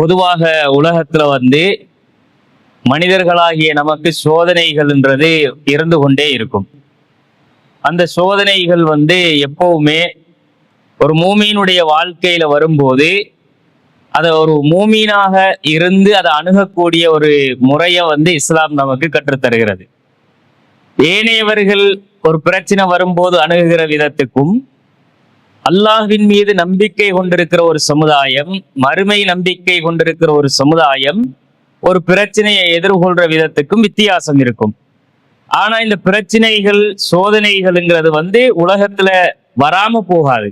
பொதுவாக உலகத்துல மனிதர்களாகிய நமக்கு சோதனைகள்ன்றது இருந்து கொண்டே இருக்கும். அந்த சோதனைகள் எப்பவுமே ஒரு மூமீனுடைய வாழ்க்கையில வரும்போது அதை ஒரு மூமீனாக இருந்து அதை அணுகக்கூடிய ஒரு முறையை இஸ்லாம் நமக்கு கற்றுத்தருகிறது. ஏனையவர்கள் ஒரு பிரச்சனை வரும்போது அணுகுகிற விதத்துக்கும், அல்லாஹ்வின் மீது நம்பிக்கை கொண்டிருக்கிற ஒரு சமுதாயம், மறுமை நம்பிக்கை கொண்டிருக்கிற ஒரு சமுதாயம் ஒரு பிரச்சனையை எதிர்கொள்ற விதத்துக்கும் வித்தியாசம் இருக்கும். ஆனா இந்த பிரச்சனைகள் சோதனைகள்ங்கிறது உலகத்துல வராம போகாது.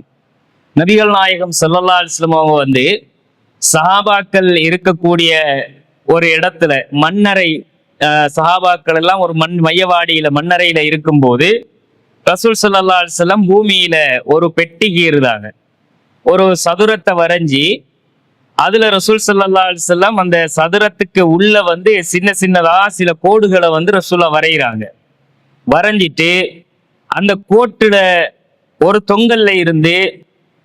நபிகள் நாயகம் ஸல்லல்லாஹு அலைஹி வஸல்லம் அவங்க சஹாபாக்கள் இருக்கக்கூடிய ஒரு இடத்துல மண்ணறை, சஹாபாக்கள் எல்லாம் ஒரு மையவாடியில மண்ணறையில இருக்கும்போது ரசூல் ஸல்லல்லாஹு அலைஹி வஸல்லம் பூமியில ஒரு பெட்டி கீறுதாங்க. ஒரு சதுரத்தை வரைஞ்சி அதுல ரசூல் ஸல்லல்லாஹு அலைஹி வஸல்லம் அந்த சதுரத்துக்கு உள்ள சின்ன சின்னதா சில கோடுகளை ரசூலா வரைகிறாங்க. வரைஞ்சிட்டு அந்த கோட்டுல ஒரு தொங்கல்ல இருந்து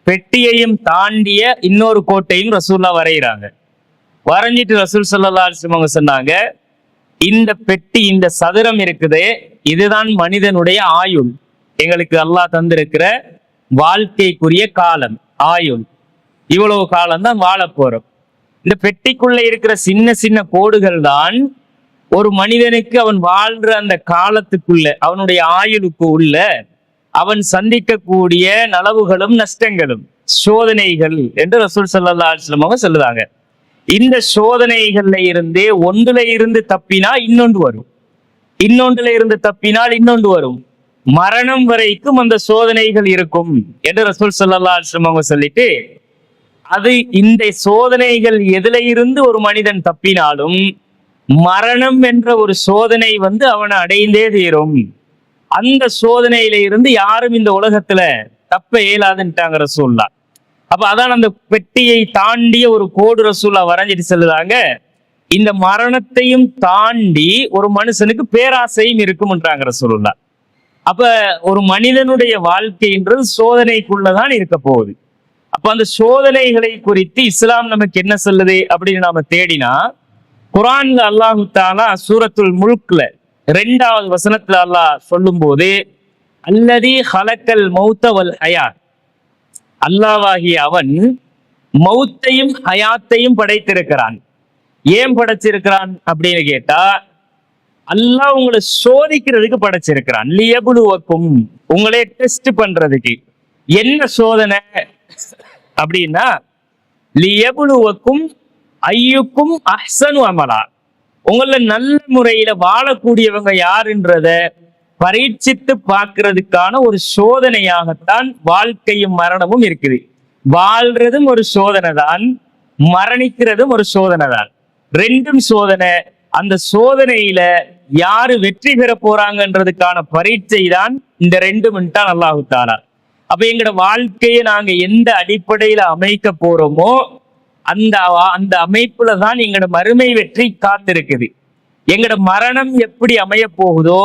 பெட்டியையும் தாண்டிய இன்னொரு கோட்டையும் ரசூலா வரைகிறாங்க. வரைஞ்சிட்டு ரசூல் ஸல்லல்லாஹு அலைஹி வஸல்லம் சொன்னாங்க, இந்த பெட்டி, இந்த சதுரம் இருக்குதே, இதுதான் மனிதனுடைய ஆயுள். எங்களுக்கு அல்லாஹ் தந்திருக்கிற வாழ்க்கைக்குரிய காலம், ஆயுள். இவ்வளவு காலம் தான் வாழ போறோம். இந்த பெட்டிக்குள்ள இருக்கிற சின்ன சின்ன கோடுகள் தான் ஒரு மனிதனுக்கு அவன் வாழ்ற அந்த காலத்துக்குள்ள, அவனுடைய ஆயுளுக்கு உள்ள அவன் சந்திக்கக்கூடிய நலவுகளும் நஷ்டங்களும், சோதனைகள் என்று ரசூல் ஸல்லல்லாஹு அலைஹி வஸல்லம் அவங்க சொல்லுவாங்க. இந்த சோதனைகள்ல இருந்து ஒன்றுல இருந்து தப்பினா இன்னொன்று வரும், இன்னொன்றுல இருந்து தப்பினால் இன்னொன்று வரும். மரணம் வரைக்கும் அந்த சோதனைகள் இருக்கும் என்று ரசூல் ஸல்லல்லாஹு அலைஹி வஸல்லம் அவங்க சொல்லிட்டு, அது இந்த சோதனைகள் எதுல இருந்து ஒரு மனிதன் தப்பினாலும் மரணம் என்ற ஒரு சோதனை அவனை அடைந்தே தீரும். அந்த சோதனையில இருந்து யாரும் இந்த உலகத்துல தப்ப இயலாதுன்ட்டாங்க ரசூல்லா. அப்ப அதான் அந்த பெட்டியை தாண்டிய ஒரு கோடு ரசூல்லா வரைஞ்சிட்டு சொல்லுதாங்க, இந்த மரணத்தையும் தாண்டி ஒரு மனுஷனுக்கு பேராசையும் இருக்கும்ன்றாங்க ரசூலுல்லா. அப்ப ஒரு மனிதனுடைய வாழ்க்கைன்றது சோதனைக்குள்ளதான் இருக்க போகுது. அப்ப அந்த சோதனைகளை குறித்து இஸ்லாம் நமக்கு என்ன சொல்லுது அப்படின்னு நாம தேடினா, குர்ஆன்ல அல்லாஹு தஆலா சூரத்துல் முல்க்ல 2வது வசனத்துல அல்லாஹ் சொல்லும் போது, அல்லதி ஹலக்கல் மௌத்த வல் ஹயாத், அல்லாஹ்வாகிய அவன் மௌத்தையும் ஹயாத்தையும் படைத்திருக்கிறான். ஏன் படைச்சிருக்கிறான் அப்படின்னு கேட்டா, அல்லாஹ் உங்களை சோதிக்கிறதுக்கு படைச்சிருக்கிறான். லியபுலுவக்கும், உங்களே டெஸ்ட் பண்றதுக்கு. என்ன சோதனை அப்படின்னா, லியபுலுவக்கும் ஐயுக்கும் அஹ்சனு அமலா, உங்களை நல்ல முறையில வாழக்கூடியவங்க யாருன்றத பரீட்சித்து பார்க்கிறதுக்கான ஒரு சோதனையாகத்தான் வாழ்க்கையும் மரணமும் இருக்குது. வாழ்றதும் ஒரு சோதனை தான், மரணிக்கிறதும் ஒரு சோதனை தான், ரெண்டும் சோதனை. அந்த சோதனையில யாரு வெற்றி பெற போறாங்கன்றதுக்கான பரீட்சை தான் இந்த ரெண்டும் அல்லாஹு தஆலா. அப்ப எங்களோட வாழ்க்கையை நாங்க எந்த அடிப்படையில அமைக்க போறோமோ அந்த அமைப்புல தான் எங்களோட மறுமை வெற்றி காத்திருக்குது. எங்களோட மரணம் எப்படி அமைய போகுதோ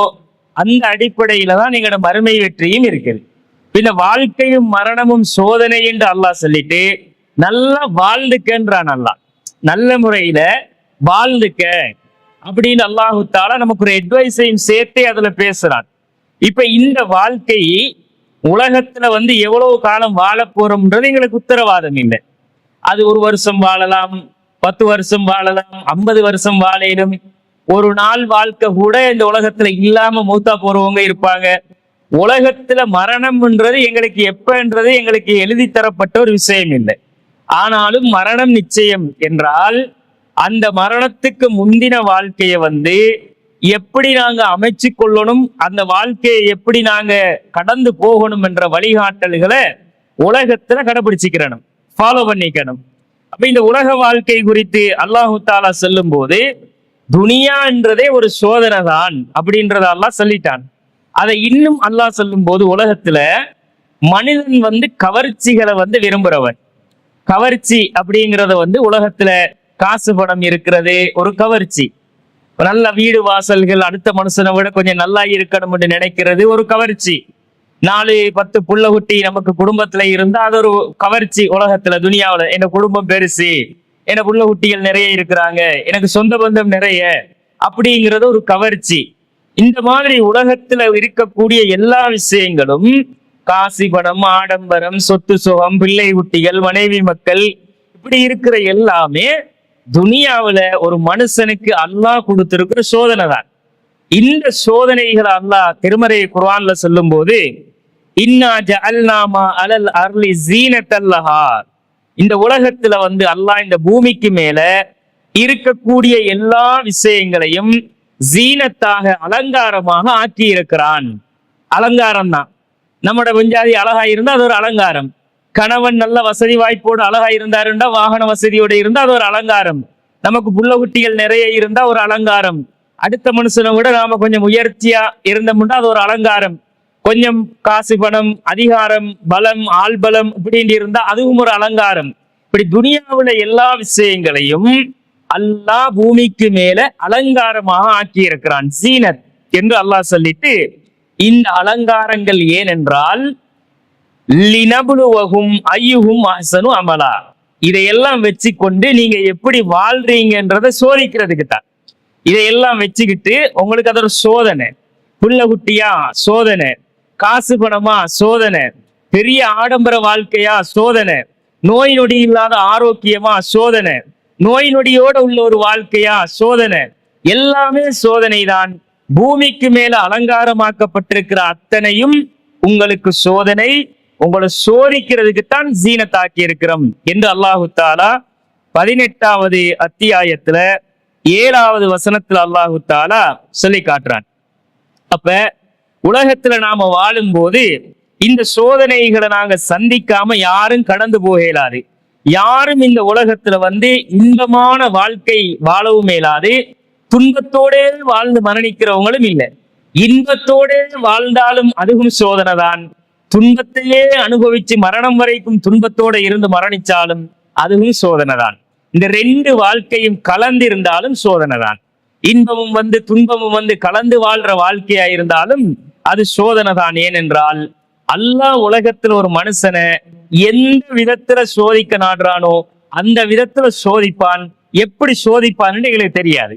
அந்த அடிப்படையில தான் எங்களோட மறுமை வெற்றியும் இருக்குது. இந்த வாழ்க்கையும் மரணமும் சோதனை என்று அல்லாஹ் சொல்லிட்டு நல்லா வாழ்ந்துக்கன்றான். அல்லாஹ் நல்ல முறையில வாழ்ந்துக்க அப்படின்னு அல்லாஹு தஆலா நமக்கு ஒரு அட்வைஸையும் சேர்த்தே அதுல பேசுறான். இப்ப இந்த வாழ்க்கை உலகத்துல எவ்வளவு காலம் வாழ போறோம்ன்றது எங்களுக்கு உத்தரவாதம் இல்லை. அது 1 வருஷம் வாழலாம், 10 வருஷம் வாழலாம், 50 வருஷம் வாழையிலும். ஒரு நாள் வாழ்க்கை கூட இந்த உலகத்துல இல்லாம மூத்தா போறவங்க இருப்பாங்க. உலகத்துல மரணம்ன்றது எங்களுக்கு எப்பன்றது எங்களுக்கு எழுதி தரப்பட்ட ஒரு விஷயம் இல்லை. ஆனாலும் மரணம் நிச்சயம் என்றால் அந்த மரணத்துக்கு முந்தின வாழ்க்கைய எப்படி நாங்க அமைச்சு கொள்ளணும், அந்த வாழ்க்கையை எப்படி நாங்க கடந்து போகணும் என்ற வழிகாட்டல்களை உலகத்துல கடைபிடிச்சுக்கிறணும், ஃபாலோ பண்ணிக்கணும். அப்ப இந்த உலக வாழ்க்கை குறித்து அல்லாஹு தஆலா சொல்லும் போது, துனியா என்றதே ஒரு சோதனை தான் அப்படின்றத அல்லாஹ் சொல்லிட்டான். அதை இன்னும் அல்லாஹ் சொல்லும் போது, உலகத்துல மனிதன் கவர்ச்சிகளை விரும்புறவன். கவர்ச்சி அப்படிங்கிறத உலகத்துல காசு பணம் இருக்கிறது ஒரு கவர்ச்சி. நல்ல வீடு வாசல்கள், அடுத்த மனுஷனை விட கொஞ்சம் நல்லா இருக்கணும் என்று நினைக்கிறது ஒரு கவர்ச்சி. 4-10 புள்ள குட்டி நமக்கு குடும்பத்துல இருந்தா அது ஒரு கவர்ச்சி. உலகத்துல துனியாவுல என் குடும்பம் பெருசு, எனக்கு புள்ள குட்டிகள் நிறைய இருக்கிறாங்க, எனக்கு சொந்த பந்தம் நிறைய, அப்படிங்கிறது ஒரு கவர்ச்சி. இந்த மாதிரி உலகத்துல இருக்கக்கூடிய எல்லா விஷயங்களும், காசி பணம், ஆடம்பரம், சொத்து சுகம், பிள்ளை குட்டிகள், மனைவி மக்கள், இப்படி இருக்கிற எல்லாமே துனியாவுல ஒரு மனுஷனுக்கு அல்லாஹ் கொடுத்திருக்கிற சோதனை தான். இந்த சோதனைகளை அல்லாஹ் திருமறை குர்ஆன்ல சொல்லும் போது, இன்னா ஜஅல்நாமா அலல் அர்லி ஸீனத்தல்லஹா, இந்த உலகத்துல அல்லாஹ் இந்த பூமிக்கு மேல இருக்கக்கூடிய எல்லா விஷயங்களையும் ஜீனத்தாக, அலங்காரமாக ஆக்கி இருக்கிறான். அலங்காரம் தான். நம்மட பஞ்சாதி அழகா இருந்தா அது ஒரு அலங்காரம். கணவன் நல்ல வசதி வாய்ப்போடு அழகா இருந்தாருண்டா, வாகன வசதியோட இருந்தா அது ஒரு அலங்காரம். நமக்கு புள்ள குட்டிகள் நிறைய இருந்தா ஒரு அலங்காரம். அடுத்த மனுஷனை விட நாம கொஞ்சம் உயர்ச்சியா இருந்தோம்னா அது ஒரு அலங்காரம். கொஞ்சம் காசு பணம், அதிகாரம், பலம், ஆள்பலம் இப்படின்னு இருந்தா அதுவும் ஒரு அலங்காரம். இப்படி துனியாவுல எல்லா விஷயங்களையும் அல்லாஹ் பூமிக்கு மேல அலங்காரமாக ஆக்கி இருக்கிறான். சீனத் என்று அல்லாஹ் சொல்லிட்டு, இந்த அலங்காரங்கள் ஏனென்றால் லினபுலுவஹும் அய்யுஹும் அஹ்சனு அமலா, இதையெல்லாம் வச்சு கொண்டு நீங்க எப்படி வாழ்றீங்கன்றதை சோதிக்கிறதுக்கு தான். இதையெல்லாம் வச்சுக்கிட்டு உங்களுக்கு அது ஒரு சோதனை. புள்ள குட்டியா சோதனை, காசு பணமா சோதனை, பெரிய ஆடம்பர வாழ்க்கையா சோதனை, நோய் நொடி இல்லாத ஆரோக்கியமா சோதனை, நோய் நொடியோட உள்ள ஒரு வாழ்க்கையா சோதனை, எல்லாமே சோதனை தான். பூமிக்கு மேல அலங்காரமாக்கப்பட்டிருக்கிற அத்தனையும் உங்களுக்கு சோதனை, உங்களை சோதிக்கிறதுக்குத்தான் ஜீனத்தாக்கி இருக்கிறோம் என்று அல்லாஹு தாலா 18வது அத்தியாயத்துல 7வது வசனத்துல அல்லாஹு தாலா சொல்லி காட்டுறான். அப்ப உலகத்துல நாம வாழும் போது இந்த சோதனைகளை நாங்க சந்திக்காம யாரும் கடந்து போக இயலாது. யாரும் இந்த உலகத்துல இன்பமான வாழ்க்கை வாழவும் இயலாது. துன்பத்தோடே வாழ்ந்து மரணிக்கிறவங்களும் இல்லை. இன்பத்தோடே வாழ்ந்தாலும் அதுவும் சோதனை தான். துன்பத்தையே அனுபவிச்சு மரணம் வரைக்கும் துன்பத்தோட இருந்து மரணிச்சாலும் அதுவும் சோதனை தான். இந்த ரெண்டு வாழ்க்கையும் கலந்து இருந்தாலும் சோதனை தான். இன்பமும் துன்பமும் கலந்து வாழ்ற வாழ்க்கையா இருந்தாலும் அது சோதனை தான். ஏனென்றால் அல்லாஹ் உலகத்துல ஒரு மனுஷனை எந்த விதத்துல சோதிக்க நாடுறானோ அந்த விதத்துல சோதிப்பான். எப்படி சோதிப்பான்னு எங்களுக்கு தெரியாது.